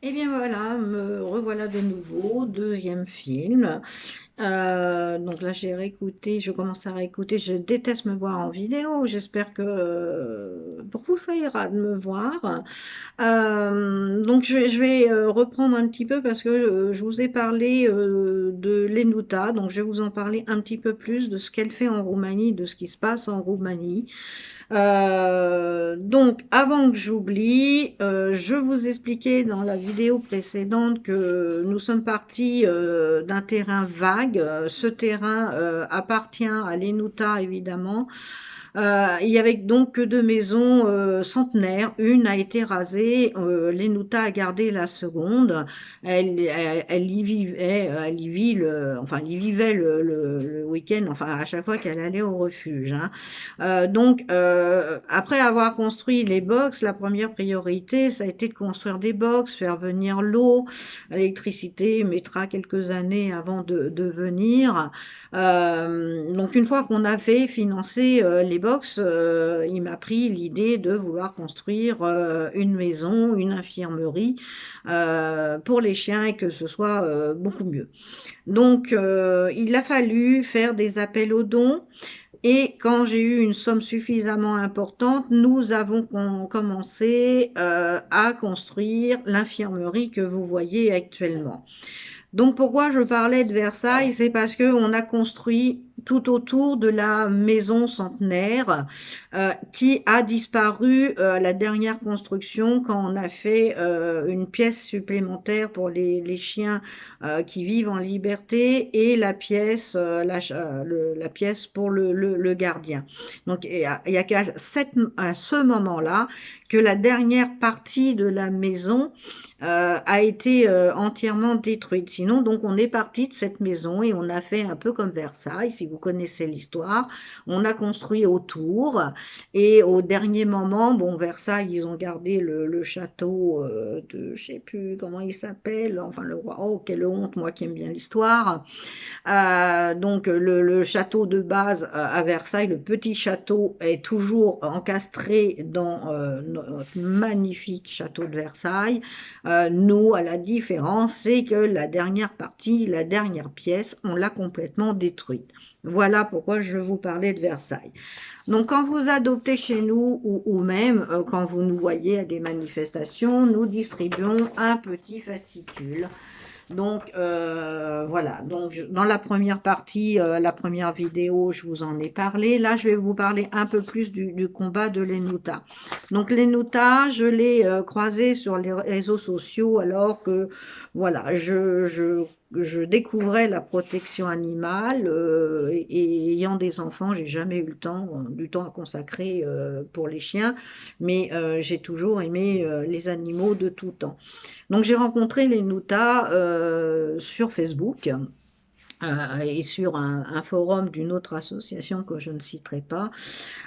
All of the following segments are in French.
Et bien voilà, me revoilà de nouveau, deuxième film. Donc là, j'ai réécouté, je commence à réécouter. Je déteste me voir en vidéo. J'espère que pour vous, ça ira de me voir. Donc je vais reprendre un petit peu parce que je vous ai parlé de l'Enuta. Donc je vais vous en parler un petit peu plus de ce qu'elle fait en Roumanie, de ce qui se passe en Roumanie. Donc, avant que j'oublie, je vous expliquais dans la vidéo précédente que nous sommes partis d'un terrain vague. Ce terrain appartient à l'Enuta, évidemment. Il y avait donc que deux maisons centenaires. Une a été rasée. L'Enuta a gardé la seconde. Elle y vivait, enfin, elle y vivait le week-end, enfin, à chaque fois qu'elle allait au refuge, hein. Donc, après avoir construit les box, la première priorité, ça a été de construire des box, faire venir l'eau. L'électricité mettra quelques années avant de venir. Donc, une fois qu'on a fait financer les box, il m'a pris l'idée de vouloir construire une maison, une infirmerie pour les chiens et que ce soit beaucoup mieux. Donc, il a fallu faire des appels aux dons. Et quand j'ai eu une somme suffisamment importante, nous avons commencé à construire l'infirmerie que vous voyez actuellement. Donc pourquoi je parlais de Versailles, c'est parce que on a construit tout autour de la maison centenaire qui a disparu à la dernière construction quand on a fait une pièce supplémentaire pour les chiens qui vivent en liberté et la pièce, la pièce pour le gardien. Donc il y a qu'à à ce moment-là que la dernière partie de la maison a été entièrement détruite. Sinon, donc, on est parti de cette maison et on a fait un peu comme Versailles, si vous connaissez l'histoire. On a construit autour et au dernier moment, bon, Versailles, ils ont gardé le château de, je sais plus comment il s'appelle, enfin le roi. Oh, quelle honte, moi qui aime bien l'histoire. Donc le château de base à Versailles, le petit château est toujours encastré dans notre magnifique château de Versailles. Nous, à la différence, c'est que la dernière partie, la dernière pièce, on l'a complètement détruite. Voilà pourquoi je vous parlais de Versailles. Donc quand vous adoptez chez nous ou même quand vous nous voyez à des manifestations, nous distribuons un petit fascicule donc voilà, donc dans la première partie, la première vidéo, je vous en ai parlé. Là, je vais vous parler un peu plus du combat de l'Enuta. Donc l'Enuta, je l'ai croisé sur les réseaux sociaux alors que voilà, je découvrais la protection animale et ayant des enfants, j'ai jamais eu le temps, du temps à consacrer pour les chiens, mais j'ai toujours aimé les animaux de tout temps. Donc j'ai rencontré les Nuta sur Facebook et sur un forum d'une autre association que je ne citerai pas.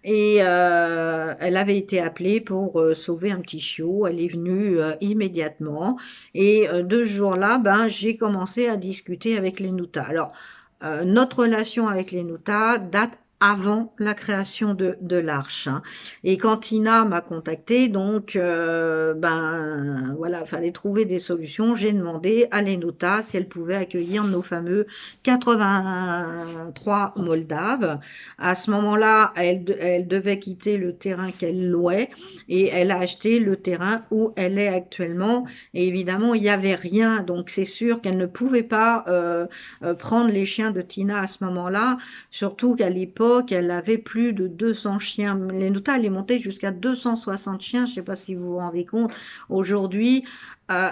Et elle avait été appelée pour sauver un petit chiot. Elle est venue immédiatement. Et de ce jour-là, ben, j'ai commencé à discuter avec les Nuta. Alors, notre relation avec les Nuta date avant la création de l'Arche, hein. Et quand Tina m'a contacté, donc ben voilà, fallait trouver des solutions. J'ai demandé à l'Enuta si elle pouvait accueillir nos fameux 83 Moldaves. À ce moment-là, elle devait quitter le terrain qu'elle louait et elle a acheté le terrain où elle est actuellement. Et évidemment, il n'y avait rien, donc c'est sûr qu'elle ne pouvait pas prendre les chiens de Tina à ce moment-là, surtout qu'à l'époque, elle avait plus de 200 chiens. L'Enuta, elle est montée jusqu'à 260 chiens, je ne sais pas si vous vous rendez compte. Aujourd'hui,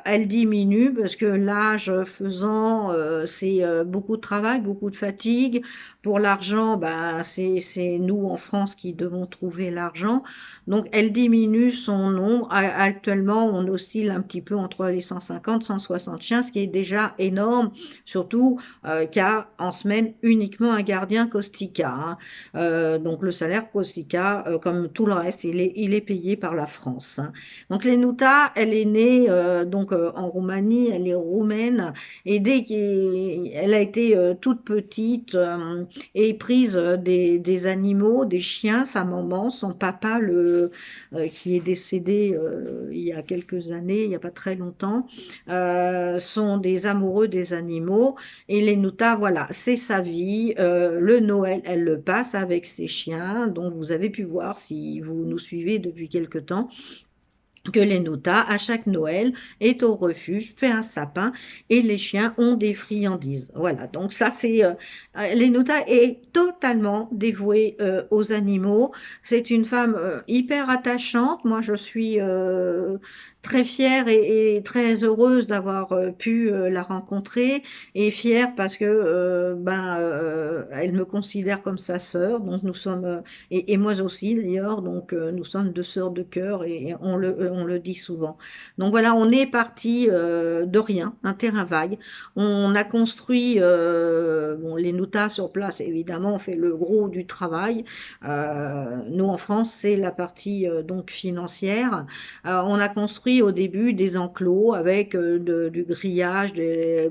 elle diminue parce que l'âge faisant, c'est beaucoup de travail, beaucoup de fatigue. Pour l'argent, ben, c'est nous en France qui devons trouver l'argent. Donc, elle diminue son nombre. Actuellement, on oscille un petit peu entre les 150 160 chiens, ce qui est déjà énorme, surtout car en semaine uniquement un gardien Caustica, hein. Donc le salaire Kostika, comme tout le reste, il est payé par la France, hein. Donc Lenuta, elle est née en Roumanie, elle est roumaine, et dès qu'elle a été toute petite et prise des animaux, des chiens, sa maman, son papa, qui est décédé il y a quelques années, il n'y a pas très longtemps, sont des amoureux des animaux. Et Lenuta, voilà, c'est sa vie. Le Noël, elle le passe avec ses chiens. Donc, vous avez pu voir, si vous nous suivez depuis quelque temps, que Lenuta, à chaque Noël, est au refuge, fait un sapin, et les chiens ont des friandises. Voilà, donc ça c'est... Lenuta est totalement dévouée aux animaux. C'est une femme hyper attachante. Moi, je suis très fière et très heureuse d'avoir pu la rencontrer, et fière parce que elle me considère comme sa sœur. Donc nous sommes... et moi aussi d'ailleurs, donc nous sommes deux sœurs de cœur, et on le dit souvent. Donc voilà, on est parti de rien, un terrain vague. On a construit, bon, les Nutas sur place, évidemment, on fait le gros du travail. Nous, en France, c'est la partie donc financière. On a construit au début des enclos avec du grillage, les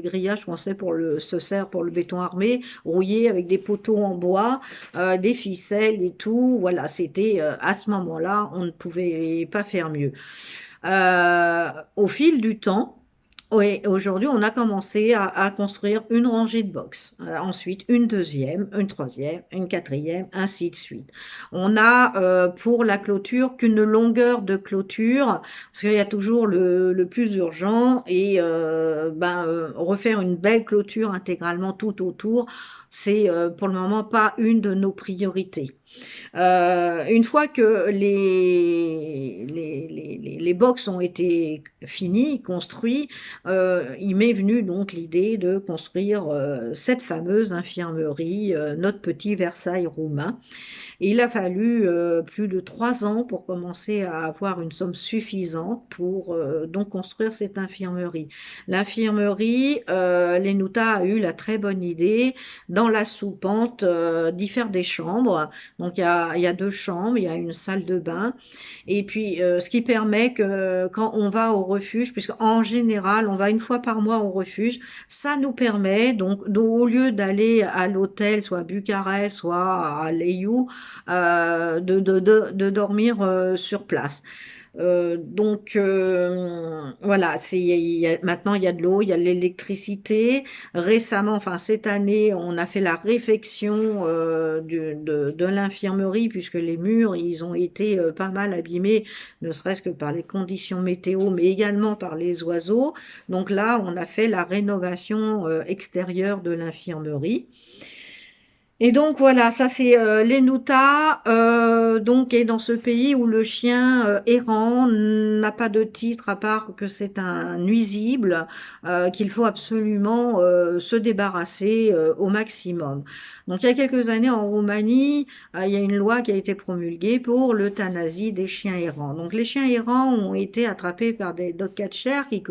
grillages qu'on sait se sert pour le béton armé, rouillé avec des poteaux en bois, des ficelles et tout. Voilà, c'était à ce moment-là, on ne pouvait pas faire mieux. Au fil du temps, oui, aujourd'hui, on a commencé à construire une rangée de box. Ensuite, une deuxième, une troisième, une quatrième, ainsi de suite. On a pour la clôture qu'une longueur de clôture, parce qu'il y a toujours le plus urgent, et refaire une belle clôture intégralement tout autour, c'est pour le moment pas une de nos priorités. Une fois que les box ont été finis, construits, il m'est venu donc l'idée de construire cette fameuse infirmerie, notre petit Versailles roumain. Et il a fallu plus de 3 ans pour commencer à avoir une somme suffisante pour donc construire cette infirmerie. L'infirmerie, Lenuta a eu la très bonne idée, dans la soupente, d'y faire des chambres. Donc il y a 2 chambres, il y a une salle de bain, et puis ce qui permet que quand on va au refuge, puisqu'en général on va une fois par mois au refuge, ça nous permet donc au lieu d'aller à l'hôtel, soit à Bucarest, soit à Leiu, de dormir sur place. Voilà, maintenant il y a de l'eau, il y a de l'électricité. Récemment, enfin cette année, on a fait la réfection de l'infirmerie, puisque les murs, ils ont été pas mal abîmés, ne serait-ce que par les conditions météo, mais également par les oiseaux. Donc là, on a fait la rénovation extérieure de l'infirmerie. Et donc voilà, ça c'est l'Enuta, donc est dans ce pays où le chien errant n'a pas de titre, à part que c'est un nuisible qu'il faut absolument se débarrasser au maximum. Donc il y a quelques années en Roumanie, il y a une loi qui a été promulguée pour l'euthanasie des chiens errants. Donc les chiens errants ont été attrapés par des dog catchers qui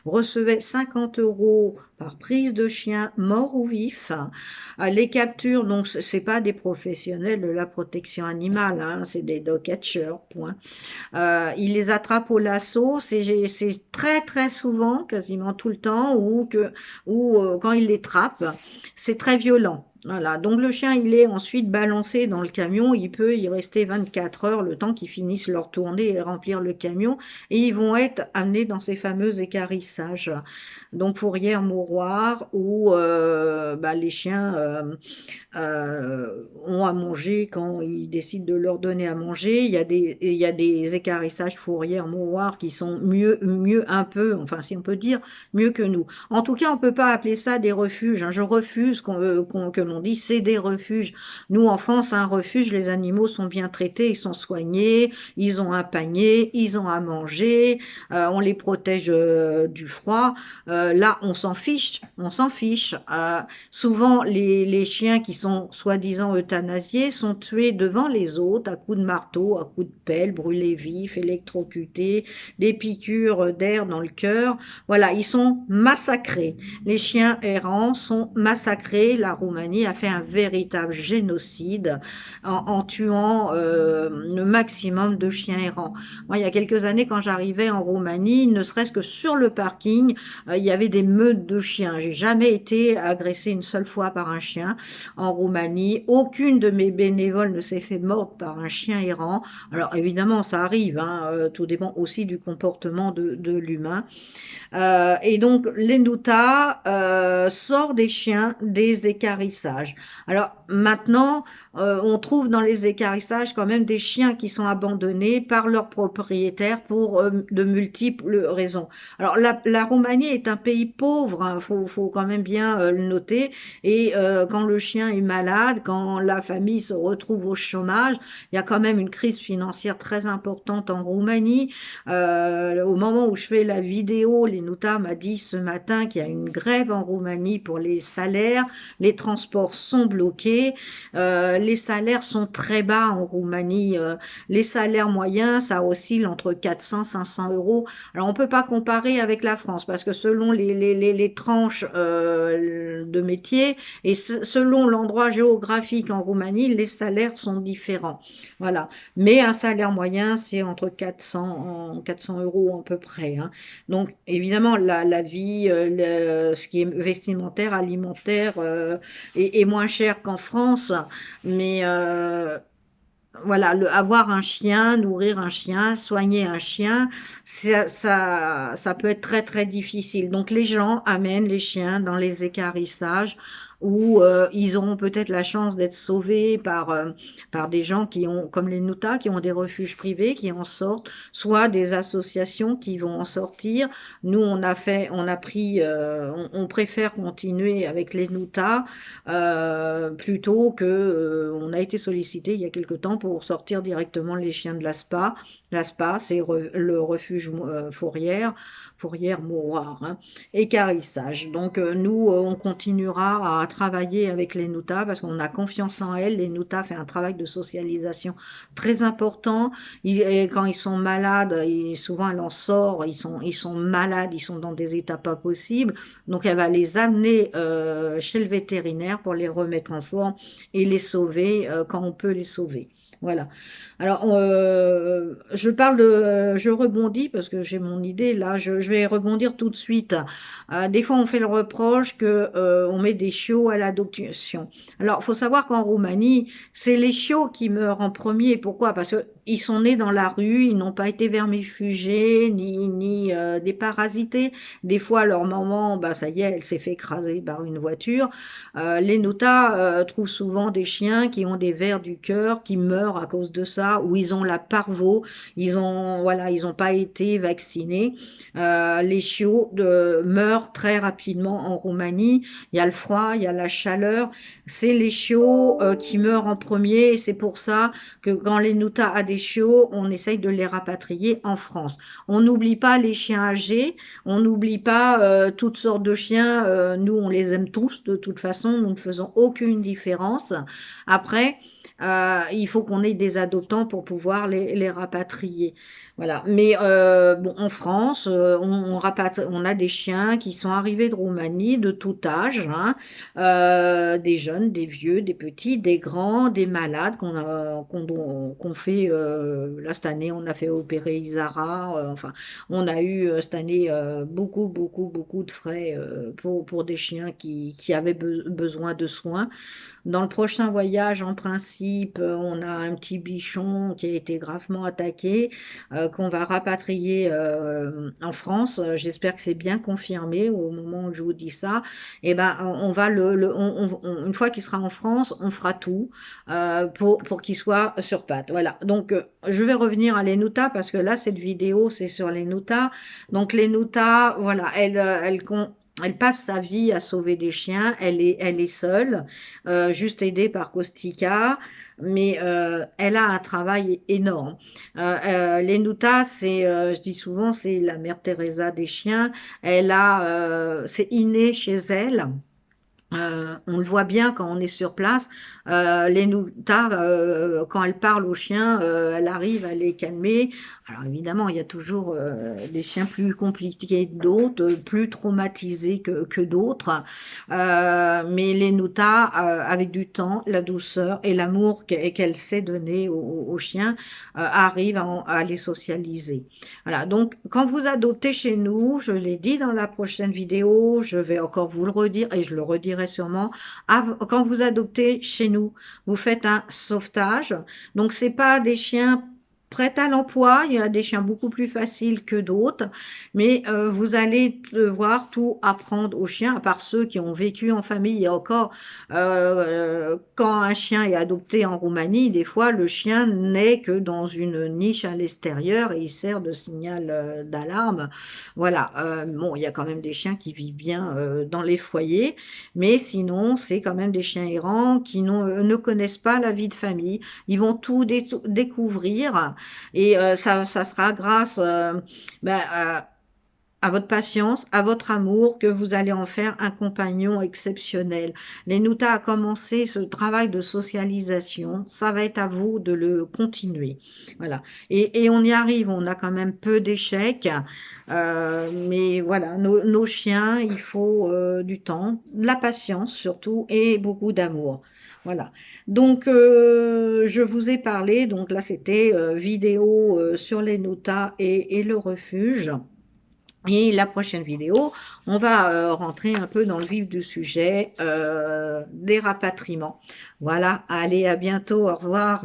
recevaient 50 € par prise de chien mort ou vif. Les captures, donc c'est pas des professionnels de la protection animale, hein, c'est des dog catchers, point. Ils les attrapent au lasso, c'est très très souvent, quasiment tout le temps, ou quand ils les trappent, c'est très violent. Voilà, donc le chien, il est ensuite balancé dans le camion, il peut y rester 24 heures, le temps qu'ils finissent leur tournée et remplir le camion, et ils vont être amenés dans ces fameux équarrissages, donc fourrière mouroir, où les chiens ont à manger quand ils décident de leur donner à manger. Il y a des équarrissages fourrière mouroir qui sont mieux un peu, enfin si on peut dire, mieux que nous. En tout cas, on peut pas appeler ça des refuges, hein. Je refuse que l'on on dit, c'est des refuges. Nous, en France, un refuge, les animaux sont bien traités, ils sont soignés, ils ont un panier, ils ont à manger, on les protège du froid. Là, on s'en fiche, on s'en fiche. Souvent, les chiens qui sont soi-disant euthanasiés sont tués devant les autres à coups de marteau, à coups de pelle, brûlés vifs, électrocutés, des piqûres d'air dans le cœur. Voilà, ils sont massacrés. Les chiens errants sont massacrés. La Roumanie a fait un véritable génocide en tuant le maximum de chiens errants. Moi, il y a quelques années, quand j'arrivais en Roumanie, ne serait-ce que sur le parking, il y avait des meutes de chiens. J'ai jamais été agressée une seule fois par un chien en Roumanie. Aucune de mes bénévoles ne s'est fait mordre par un chien errant. Alors évidemment, ça arrive, hein, tout dépend aussi du comportement de l'humain. Et donc, l'Enuta sort des chiens des équarrissages. Alors maintenant, on trouve dans les équarrissages quand même des chiens qui sont abandonnés par leurs propriétaires pour de multiples raisons. Alors la Roumanie est un pays pauvre, hein, faut quand même bien le noter. Et quand le chien est malade, quand la famille se retrouve au chômage, il y a quand même une crise financière très importante en Roumanie. Au moment où je fais la vidéo, l'Enuta m'a dit ce matin qu'il y a une grève en Roumanie pour les salaires, les transports sont bloqués, les salaires sont très bas en Roumanie, les salaires moyens, ça oscille entre 400 et 500 euros. Alors on peut pas comparer avec la France parce que selon les tranches de métier et selon l'endroit géographique en Roumanie, les salaires sont différents. Voilà. Mais un salaire moyen, c'est entre 400 euros à peu près, hein. Donc, évidemment, la vie, ce qui est vestimentaire, alimentaire, est moins cher qu'en France. Mais voilà, avoir un chien, nourrir un chien, soigner un chien, ça peut être très, très difficile. Donc, les gens amènent les chiens dans les équarrissages où ils auront peut-être la chance d'être sauvés par des gens qui ont, comme les Nuta, qui ont des refuges privés, qui en sortent, soit des associations qui vont en sortir. Nous, on a pris, on préfère continuer avec les Nuta plutôt que on a été sollicité il y a quelque temps pour sortir directement les chiens de la SPA. La SPA, c'est le refuge fourrière mouroir, hein, équarrissage. Donc nous, on continuera à travailler avec les Nuta parce qu'on a confiance en elles. Les Nuta fait un travail de socialisation très important. Et quand ils sont malades, souvent elle en sort, ils sont malades, ils sont dans des états pas possibles. Donc elle va les amener chez le vétérinaire pour les remettre en forme et les sauver quand on peut les sauver. Voilà. Alors, je rebondis parce que j'ai mon idée là. Je vais rebondir tout de suite. Des fois, on fait le reproche que on met des chiots à l'adoption. Alors, faut savoir qu'en Roumanie, c'est les chiots qui meurent en premier. Pourquoi? Parce que ils sont nés dans la rue, ils n'ont pas été vermifugés ni déparasités. Des fois, leur maman, bah ça y est, elle s'est fait écraser par une voiture. Les Nuta trouvent souvent des chiens qui ont des vers du cœur, qui meurent à cause de ça, ou ils ont la parvo, voilà, ils ont pas été vaccinés. Les chiots meurent très rapidement en Roumanie. Il y a le froid, il y a la chaleur. C'est les chiots qui meurent en premier, et c'est pour ça que quand les Nuta a des chiots, on essaye de les rapatrier en France. On n'oublie pas les chiens âgés, on n'oublie pas toutes sortes de chiens. Nous, on les aime tous de toute façon, nous ne faisons aucune différence. Après, il faut qu'on ait des adoptants pour pouvoir les rapatrier. Voilà. Mais bon, en France, on a des chiens qui sont arrivés de Roumanie de tout âge, hein, des jeunes, des vieux, des petits, des grands, des malades qu'on fait. Là cette année, on a fait opérer Isara. Enfin, on a eu cette année beaucoup de frais pour des chiens qui avaient besoin de soins. Dans le prochain voyage, en principe, on a un petit bichon qui a été gravement attaqué, qu'on va rapatrier en France. J'espère que c'est bien confirmé au moment où je vous dis ça. Et ben, on va une fois qu'il sera en France, on fera tout pour qu'il soit sur pattes. Voilà. Donc, je vais revenir à les Nuta parce que là, cette vidéo, c'est sur les Nuta. Donc, les Nuta, voilà, Elle passe sa vie à sauver des chiens, elle est seule, juste aidée par Kostika, mais elle a un travail énorme. Lenuta, c'est, je dis souvent, c'est la mère Teresa des chiens. C'est inné chez elle. On le voit bien quand on est sur place. Les Nuta, quand elle parle aux chiens, elle arrive à les calmer. Alors évidemment, il y a toujours des chiens plus compliqués que d'autres, plus traumatisés que d'autres. Mais les Nuta, avec du temps, la douceur et l'amour qu'elle sait donner aux chiens, arrivent à les socialiser. Voilà, donc quand vous adoptez chez nous, je l'ai dit dans la prochaine vidéo, je vais encore vous le redire et je le redirai sûrement, quand vous adoptez chez nous, vous faites un sauvetage. Donc c'est pas des chiens prêts à l'emploi, il y a des chiens beaucoup plus faciles que d'autres, mais vous allez devoir tout apprendre aux chiens, à part ceux qui ont vécu en famille. Et encore, quand un chien est adopté en Roumanie, des fois le chien n'est que dans une niche à l'extérieur et il sert de signal d'alarme. Voilà, bon, il y a quand même des chiens qui vivent bien dans les foyers, mais sinon, c'est quand même des chiens errants qui ne connaissent pas la vie de famille. Ils vont tout découvrir et ça sera grâce ben, à votre patience, à votre amour, que vous allez en faire un compagnon exceptionnel. Lenuta a commencé ce travail de socialisation, ça va être à vous de le continuer. Voilà. Et on y arrive, on a quand même peu d'échecs, mais voilà, nos chiens, il faut du temps, de la patience surtout, et beaucoup d'amour. Voilà. Donc, je vous ai parlé, donc là, c'était vidéo sur les Nuta et le refuge. Et la prochaine vidéo, on va rentrer un peu dans le vif du sujet des rapatriements. Voilà, allez, à bientôt, au revoir.